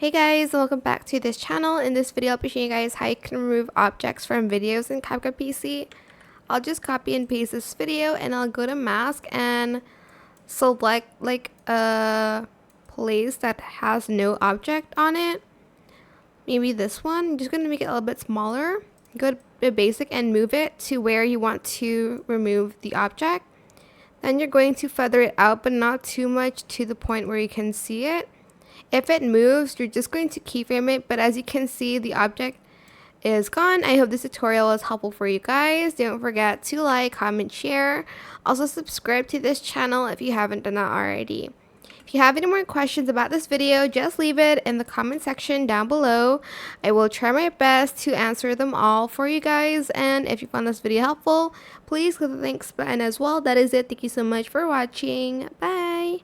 Hey guys, welcome back to this channel. In this video, I'll be showing you guys how you can remove objects from videos in CapCut PC. I'll just copy and paste this video and I'll go to mask and select like a place that has no object on it. Maybe this one. I'm just going to make it a little bit smaller. Go to basic and move it to where you want to remove the object. Then you're going to feather it out, but not too much to the point where you can see it. If it moves, you're just going to keyframe it, but as you can see, the object is gone. I hope this tutorial was helpful for you guys. Don't forget to like, comment, share. Also subscribe to this channel if you haven't done that already. If you have any more questions about this video, just leave it in the comment section down below. I will try my best to answer them all for you guys. And if you found this video helpful, please click the thanks button as well. That is it. Thank you so much for watching. Bye.